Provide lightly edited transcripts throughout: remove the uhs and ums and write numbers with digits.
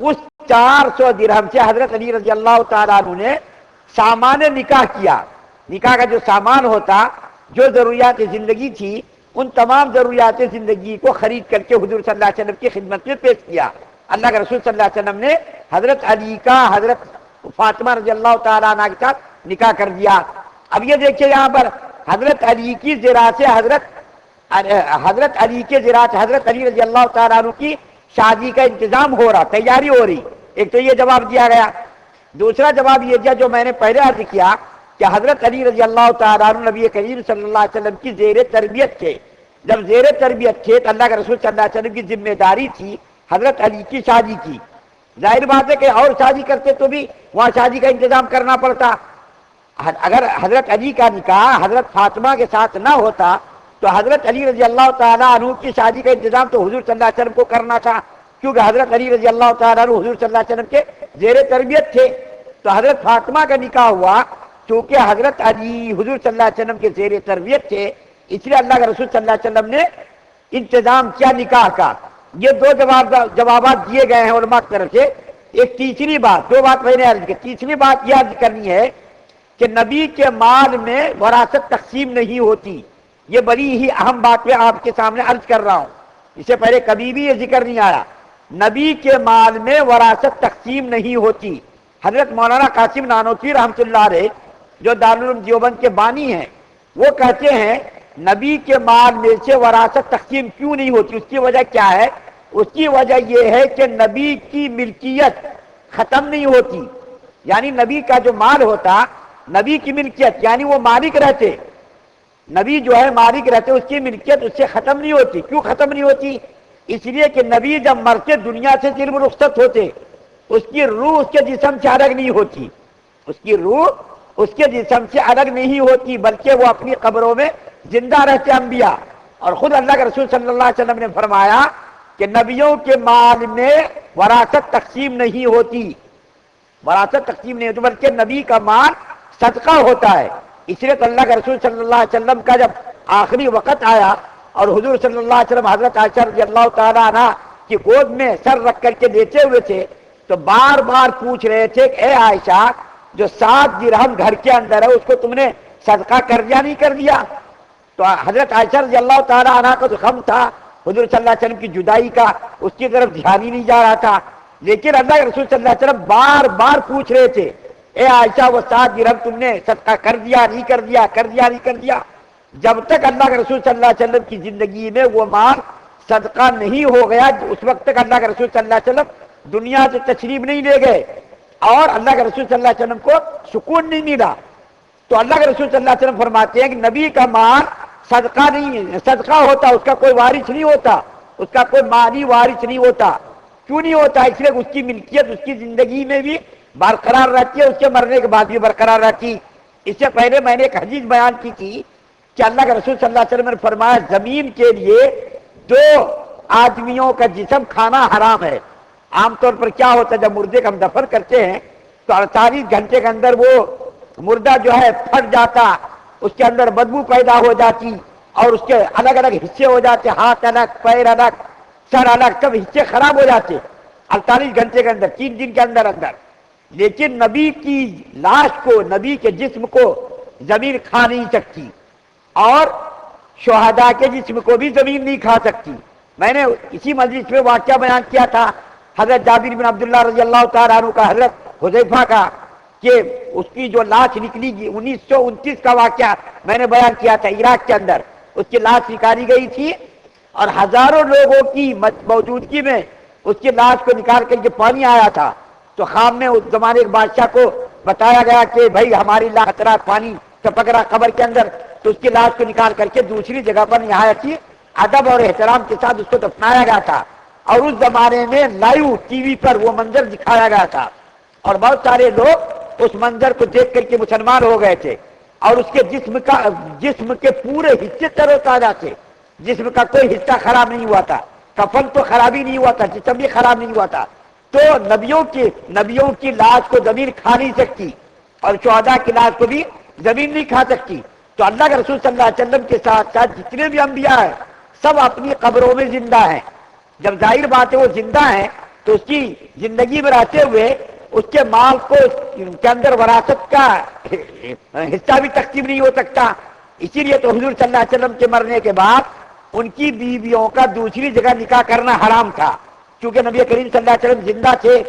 اس 400 درہم سے حضرت علی رضی اللہ تعالیٰ عنہ نے سامان نکاح کیا. نکاح کا جو سامان ہوتا، جو ضروریات زندگی تھی، ان تمام ضروریات زندگی کو خرید کر کے حضور صلی اللہ علیہ وسلم کی خدمت میں پیش کیا. اللہ کے رسول صلی اللہ علیہ وسلم نے حضرت علی کا حضرت فاطمہ رضی اللہ تعالیٰ عنہ کے ساتھ نکاح کر دیا. اب یہ دیکھیے یہاں پر حضرت علی کی زرا سے حضرت علی کے زرا سے حضرت علی رضی اللہ تعالیٰ عنہ کی شادی کا انتظام ہو رہا، تیاری ہو رہی. ایک تو یہ جواب دیا گیا. دوسرا جواب یہ دیا جو میں نے پہلے عرض کیا کہ حضرت علی رضی اللہ تعالیٰ عنہ نبی کریم صلی اللہ علیہ وسلم کی زیر تربیت تھے. جب زیر تربیت تھے تو اللہ کے رسول صلی اللہ علیہ وسلم کی ذمہ داری تھی حضرت علی کی شادی کی. ظاہر بات ہے کہ اور شادی کرتے تو بھی وہاں شادی کا انتظام کرنا پڑتا. اگر حضرت علی کا نکاح حضرت فاطمہ کے ساتھ نہ ہوتا تو حضرت علی رضی اللہ تعالیٰ عنہ کی شادی کا انتظام تو حضور صلی اللہ علیہ وسلم کو کرنا تھا، کیونکہ حضرت علی رضی اللہ تعالیٰ عنہ حضور صلی اللہ علیہ وسلم کے زیر تربیت تھے. تو حضرت فاطمہ کا نکاح ہوا، چونکہ حضرت علی حضور صلی اللہ علیہ وسلم کے زیر تربیت تھے، اس لیے اللہ کے رسول صلی اللہ علیہ وسلم نے انتظام کیا نکاح کا. یہ دو جوابات دیے گئے ہیں علماء کی طرف سے. ایک تیسری بات، دو بات میں نے عرض کی، تیسری بات یہ عرض کرنی ہے کہ نبی کے مال میں وراثت تقسیم نہیں ہوتی. یہ بڑی ہی اہم بات میں آپ کے سامنے عرض کر رہا ہوں، اس سے پہلے کبھی بھی یہ ذکر نہیں آیا. نبی کے مال میں وراثت تقسیم نہیں ہوتی. حضرت مولانا قاسم نانوتوی رحمۃ اللہ علیہ جو دارالعلوم دیوبند کے بانی ہیں، وہ کہتے ہیں نبی کے مال میں سے وراثت تقسیم کیوں نہیں ہوتی. اس کی وجہ کیا ہے؟ اس کی وجہ یہ ہے کہ نبی کی ملکیت ختم نہیں ہوتی. یعنی نبی کا جو مال ہوتا، نبی کی ملکیت یعنی وہ مالک رہتے، نبی جو ہے مالک رہتے، اس کی ملکیت اس سے ختم نہیں ہوتی. کیوں ختم نہیں ہوتی؟ اس لیے کہ نبی جب مرتے دنیا سے صرف رخصت ہوتے، اس کی روح اس کے جسم سے الگ نہیں ہوتی. اس کی روح اس کے جسم سے الگ نہیں ہوتی، بلکہ وہ اپنی قبروں میں زندہ رہتے انبیاء. اور خود اللہ کے رسول صلی اللہ علیہ وسلم نے فرمایا کہ نبیوں کے مال میں وراثت تقسیم نہیں ہوتی. وراثت تقسیم نہیں ہوتی بلکہ نبی کا مال صدقہ ہوتا ہے. اس لیے تو اللہ کے رسول صلی اللہ علیہ وسلم کا جب آخری وقت آیا اور حضور صلی اللہ علیہ وسلم حضرت عائشہ رضی اللہ تعالیٰ عنہ کی گود میں سر رکھ کر کے لیٹے ہوئے تھے، تو بار بار پوچھ رہے تھے کہ اے عائشہ، جو 7 درہم گھر کے اندر ہے اس کو تم نے صدقہ کر دیا نہیں کر دیا؟ تو حضرت عائشہ رضی اللہ تعالیٰ عنہ کا جو غم تھا حضور صلی اللہ علیہ وسلم کی جدائی کا، اس کی طرف دھیان ہی نہیں جا رہا تھا. لیکن اللہ کے رسول صلی اللہ علیہ وسلم بار بار پوچھ رہے تھے اے عائشہ، وہ 7 درہم تم نے صدقہ کر دیا نہیں کر دیا، کر دیا نہیں کر دیا؟ جب تک اللہ کے رسول صلی اللہ علیہ وسلم کی زندگی میں وہ مال صدقہ نہیں ہو گیا، اس وقت تک اللہ کے رسول صلی اللہ علیہ وسلم دنیا سے تشریف نہیں لے گئے اور اللہ کے رسول صلی اللہ علیہ وسلم کو سکون نہیں ملا. تو اللہ کے رسول صلی اللہ علیہ وسلم فرماتے ہیں کہ نبی کا مال صدقہ نہیں، صدقہ ہوتا، اس کا کوئی وارث نہیں ہوتا، اس کا کوئی مالی وارث نہیں ہوتا. کیوں نہیں ہوتا؟ اس لیے اس کی ملکیت اس کی زندگی میں بھی برقرار رہتی ہے، اس کے مرنے کے بعد بھی برقرار رہتی. اس سے پہلے میں نے ایک حدیث بیان کی تھی کہ اللہ کے رسول صلی اللہ علیہ وسلم نے فرمایا زمین کے لیے 2 آدمیوں کا جسم کھانا حرام ہے. عام طور پر کیا ہوتا ہے، جب مردے کا ہم دفن کرتے ہیں تو 48 گھنٹے کے اندر وہ مردہ جو ہے پھٹ جاتا، اس کے اندر بدبو پیدا ہو جاتی اور اس کے الگ الگ حصے ہو جاتے، ہاتھ الگ، پیر الگ، سر الگ، سب حصے خراب ہو جاتے 48 گھنٹے کے اندر، 3 دن کے اندر اندر. لیکن نبی کی لاش کو، نبی کے جسم کو زمین کھا نہیں سکتی اور شہداء کے جسم کو بھی زمین نہیں کھا سکتی. میں نے اسی مجلس میں واقعہ بیان کیا تھا حضرت جابر بن عبداللہ رضی اللہ تعالیٰ عنہ کا، حضرت حذیفہ کا، کہ اس کی جو لاش نکلی 1929 کا واقعہ میں نے بیان کیا تھا. عراق کے اندر اس کی لاش نکالی گئی تھی اور ہزاروں لوگوں کی موجودگی میں اس کی لاش کو نکال کر کے پانی آیا تھا. تو خام میں اس زمانے کے بادشاہ کو بتایا گیا کہ بھائی ہماری لاش خطرہ، پانی ٹپک رہا قبر کے اندر. تو اس کی لاش کو نکال کر کے دوسری جگہ پر نہایت ہی ادب اور احترام کے ساتھ اس کو دفنایا گیا تھا. اور اس زمانے میں لائیو ٹی وی پر وہ منظر دکھایا گیا تھا اور بہت سارے لوگ اس منظر کو دیکھ کر کے مسلمان ہو گئے تھے. اور اس کے جسم کے پورے حصے تر و تازہ تھے، جسم کا کوئی حصہ خراب نہیں ہوا تھا، کفن تو خراب ہی نہیں ہوا تھا، جسم بھی خراب نہیں ہوا تھا. تو نبیوں کی لاش کو زمین کھا نہیں سکتی اور شہداء کی لاش کو بھی زمین نہیں کھا سکتی. تو اللہ کے رسول صلی اللہ علیہ وسلم کے ساتھ ساتھ جتنے بھی انبیاء ہیں سب اپنی قبروں میں زندہ ہیں. جب ظاہر بات ہے وہ زندہ ہیں تو اس کی زندگی میں رہتے ہوئے اس کے مال کو کے اندر وراثت کا حصہ بھی تقسیم نہیں ہو سکتا. اسی لیے تو حضور صلی اللہ علیہ وسلم کے مرنے کے بعد ان کی بیویوں کا دوسری جگہ نکاح کرنا حرام تھا، کیونکہ نبی کریم صلی اللہ علیہ وسلم زندہ تھے.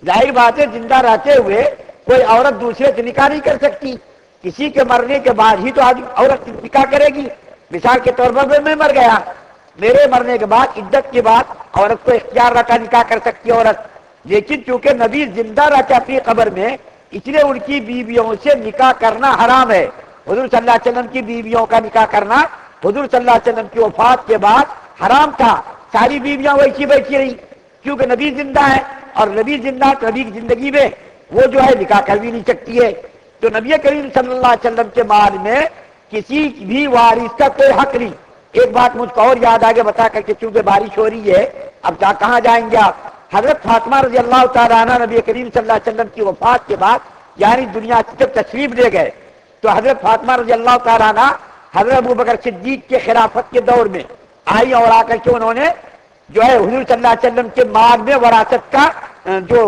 ظاہر بات ہے زندہ رہتے ہوئے کوئی عورت دوسرے سے نکاح نہیں کر سکتی. کسی کے مرنے کے بعد ہی تو عورت نکاح کرے گی. مثال کے طور پر میں مر گیا، میرے مرنے کے بعد عدت کے بعد عورت کو اختیار رکھا نکاح کر سکتی ہے عورت. لیکن چونکہ نبی زندہ رہتے اپنی قبر میں، اس لیے ان کی بیویوں سے نکاح کرنا حرام ہے. حضور صلی اللہ علیہ وسلم کی بیویوں کا نکاح کرنا حضور صلی اللہ علیہ وسلم کی وفات کے بعد حرام تھا. ساری بیویاں ویسی بیٹھی رہی کیونکہ نبی زندہ ہے، اور نبی زندہ نبی کی زندگی میں وہ جو ہے نکاح کر بھی نہیں سکتی ہے. تو نبی کریم صلی اللہ علیہ وسلم کے مال میں کسی بھی وارث کا کوئی حق نہیں. ایک بات مجھ کو اور یاد آگے بتا کر کے، چونکہ بارش ہو رہی ہے اب کہاں جائیں گے آپ. حضرت فاطمہ رضی اللہ تعالیٰ عنہ نبی کریم صلی اللہ علیہ وسلم کی وفات کے بعد یعنی دنیا سے جب تشریف لے گئے تو حضرت فاطمہ رضی اللہ تعالیٰ عنہ حضرت ابوبکر صدیق کے خلافت کے دور میں آئی، اور آ کر کے انہوں نے جو ہے حضور صلی اللہ علیہ وسلم کے مال میں وراثت کا جو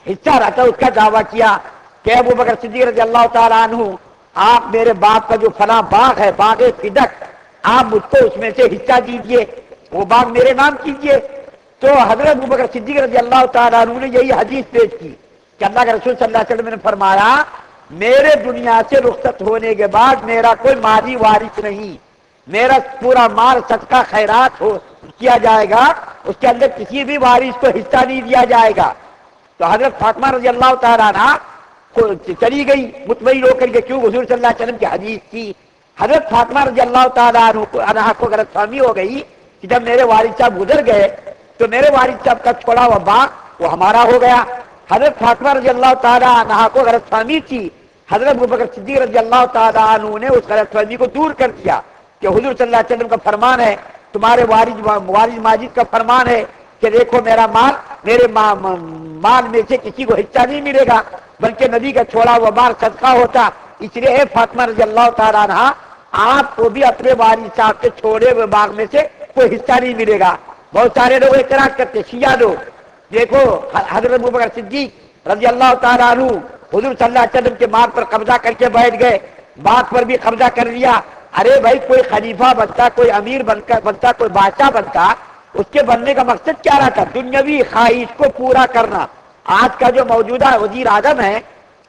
حصہ رہتا اس کا دعویٰ کیا کہ ابوبکر صدیق رضی اللہ تعالیٰ عنہ، آپ میرے باپ کا جو فلاں باغ ہے باغ صدق، آپ مجھ کو اس میں سے حصہ دیجئے، وہ باغ میرے نام کیجئے. تو حضرت ابوبکر صدیق رضی اللہ تعالیٰ عنہ نے یہی حدیث پیش کی کہ اللہ کے رسول صلی اللہ علیہ وسلم نے فرمایا میرے دنیا سے رخصت ہونے کے بعد میرا کوئی مالی وارث نہیں، میرا پورا مال صدقہ خیرات کیا جائے گا، اس کے اندر کسی بھی وارث کو حصہ نہیں دیا جائے گا. تو حضرت فاطمہ رضی اللہ تعالیٰ عنہ چلی گئی مطمئن ہو کر کے، کیوں حضور صلی اللہ علیہ وسلم کی حدیث تھی. حضرت فاطمہ رضی اللہ تعالیٰ عنہ کو غلط فہمی ہو گئی کہ جب میرے والد صاحب گزر گئے تو میرے والد صاحب کا چھوڑا ہوا باغ وہ ہمارا ہو گیا. حضرت فاطمہ رضی اللہ تعالیٰ عنہ کو غلط فہمی تھی. حضرت ابوبکر صدیق رضی اللہ تعالیٰ عنہ نے اس غلط فہمی کو دور کر دیا کہ حضور صلی اللہ علیہ وسلم کا فرمان ہے، تمہارے والد ماجد کا فرمان ہے کہ دیکھو میرا مال میرے مال میں سے کسی کو حصہ نہیں ملے گا بلکہ نبی کا چھوڑا ہوا مال صدقہ ہوتا. اس لیے اے فاطمہ رضی اللہ تعالیٰ عنہ آپ کو بھی اپنے والد صاحب کے چھوڑے ہوئے باغ میں سے کوئی حصہ نہیں ملے گا. بہت سارے لوگ اعتراض کرتے شیعہ لوگ، دیکھو حضرت ابوبکر صدیق رضی اللہ تعالیٰ عنہ حضور صلی اللہ علیہ وسلم کے مال پر قبضہ کر کے بیٹھ گئے، بات پر بھی قبضہ کر لیا. ارے بھائی کوئی خلیفہ بنتا، کوئی امیر بنتا، کوئی بادشاہ بنتا، اس کے بننے کا مقصد کیا رہتا؟ دنیاوی خواہش کو پورا کرنا. آج کا جو موجودہ وزیر اعظم ہے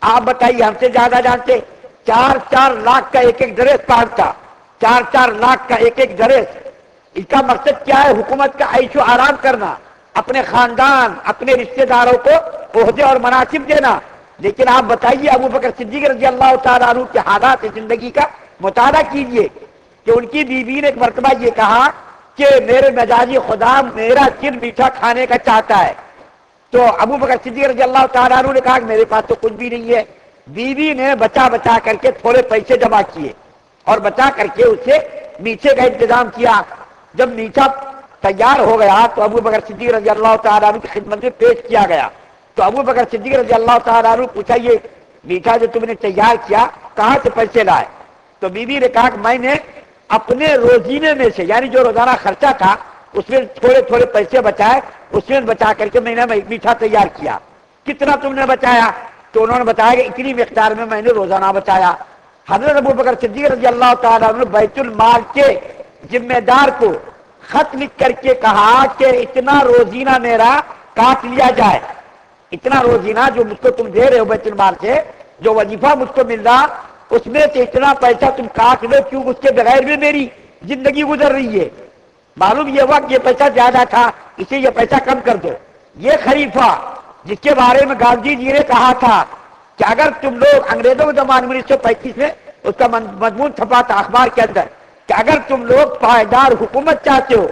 آپ بتائیے، ہم سے زیادہ جانتے، 4 لاکھ کا ایک ڈریس پہنتا، 4 لاکھ کا ایک ڈریس. اس کا مقصد کیا ہے؟ حکومت کا عیش و آرام کرنا، اپنے خاندان اپنے رشتہ داروں کو عہدے اور مناصب دینا. لیکن آپ بتائیے ابوبکر صدیق رضی اللہ تعالیٰ عنہ کے حالات زندگی کا مطالعہ کیجئے کہ ان کی بیوی نے ایک مرتبہ یہ کہا کہ میرے مزاجی خدا میرا دل میٹھا کھانے کا چاہتا ہے. تو ابوبکر صدیق رضی اللہ تعالیٰ عنہ نے کہا کہ میرے پاس تو کچھ بھی نہیں ہے. بیوی نے بچا کر کے تھوڑے پیسے جمع کیے اور بچا کر کے اسے میٹھے کا انتظام کیا. جب میٹھا تیار ہو گیا تو ابوبکر صدیق رضی اللہ تعالیٰ عنہ کی خدمت میں پیش کیا گیا. تو ابوبکر صدیق رضی اللہ تعالیٰ عنہ پوچھا یہ میٹھا جو تم نے تیار کیا کہاں سے پیسے لائے؟ تو بیوی نے کہا کہ میں نے اپنے روزینے میں سے یعنی جو روزانہ خرچہ تھا اس میں تھوڑے پیسے بچائے، اس میں بچا کر کے میں نے میٹھا تیار کیا. کتنا تم نے بچایا؟ تو انہوں نے بتایا کہ اتنی مقدار میں نے روزانہ بچایا. حضرت ابوبکر صدیق رضی اللہ تعالیٰ عنہ بیت المال کے ذمہ دار کو خط لکھ کر کے کہا کہ اتنا روزینہ میرا کاٹ لیا جائے، اتنا روزینہ جو مجھ کو تم دے رہے ہو بیت المال سے، جو وظیفہ مجھ کو مل رہا اس میں سے اتنا پیسہ تم کاٹ لو، کیوں اس کے بغیر بھی میری زندگی گزر رہی ہے. معلوم یہ ہوا کہ یہ پیسہ زیادہ تھا اسے یہ پیسہ کم کر دو. یہ خلیفہ جس کے بارے میں گاندھی جی نے کہا تھا کہ اگر تم لوگ انگریزوں کے زمانے 1935 میں اس کا مضمون چھپا تھا اخبار کے اندر کہ اگر تم لوگ پائیدار حکومت چاہتے ہو،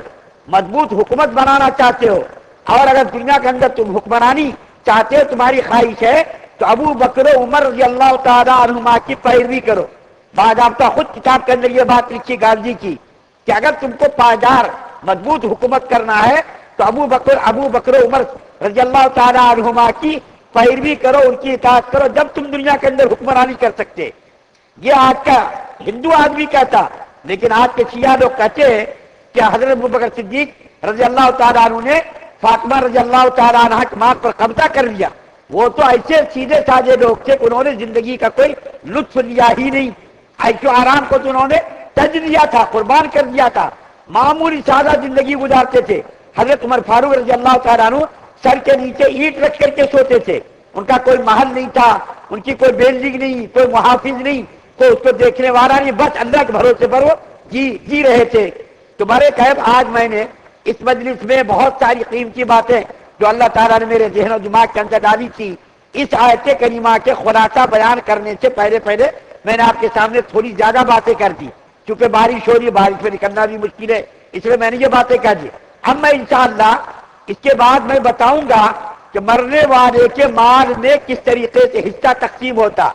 مضبوط حکومت بنانا چاہتے ہو، اور اگر دنیا کے اندر تم حکمرانی چاہتے ہو، تمہاری خواہش ہے تو ابو بکر و عمر رضی اللہ تعالیٰ عنہما کی پیروی کرو. باضابطہ خود کتاب کے اندر یہ بات لکھی گاندھی کی کہ اگر تم کو پائیدار مضبوط حکومت کرنا ہے تو ابو بکر و عمر رضی اللہ تعالیٰ عنہما کی پیروی کرو، ان کی اطاعت کرو، جب تم دنیا کے اندر حکمرانی کر سکتے. یہ آج کا ہندو آدمی کہتا، لیکن آج کے شیعہ لوگ کہتے ہیں کہ حضرت ابوبکر صدیق رضی اللہ تعالیٰ عنہ نے فاطمہ رضی اللہ تعالیٰ عنہ کی ماں پر قبضہ کر لیا. وہ تو ایسے سیدھے سادے لوگ تھے کہ انہوں نے زندگی کا کوئی لطف لیا ہی نہیں. عیش و آرام کو تو انہوں نے تج لیا تھا, قربان کر دیا تھا. معمولی سادہ زندگی گزارتے تھے. حضرت عمر فاروق رضی اللہ تعالیٰ عنہ سر کے نیچے اینٹ رکھ کر کے سوتے تھے. ان کا کوئی محل نہیں تھا, ان کی کوئی بلڈنگ نہیں, کوئی محافظ نہیں, کوئی اس کو دیکھنے والا نہیں, بس اللہ کے بھروسے پر وہ جی رہے تھے. تمہارے قیب آج میں نے اس مجلس میں بہت ساری قیمتی باتیں جو اللہ تعالیٰ نے میرے ذہن و دماغ کے اندر ڈالی تھی, اس آیت کریمہ کے خلاصہ بیان کرنے سے پہلے میں نے آپ کے سامنے تھوڑی زیادہ باتیں کر دی. چونکہ بارش ہو رہی ہے, بارش میں نکلنا بھی مشکل ہے, اس لیے میں نے یہ باتیں کر دی. اب میں انشاءاللہ اس کے بعد میں بتاؤں گا کہ مرنے والے کے مال میں کس طریقے سے حصہ تقسیم ہوتا,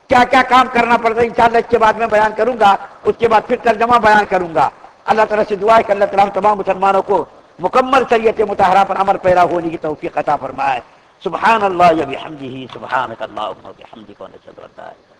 کیا کیا کام کرنا پڑتا ہے. انشاءاللہ اس کے بعد میں بیان کروں گا, اس کے بعد پھر ترجمہ بیان کروں گا. اللہ تعالیٰ سے دعا ہے کہ اللہ تعالیٰ ہم تمام مسلمانوں کو مکمل شریعت مطہرہ پر عمل پیرا ہونے کی توفیق عطا فرمائے. سبحان اللہ و بحمدہ, سبحانک اللہم و بحمدک, و نشہد ان لا الہ الا انت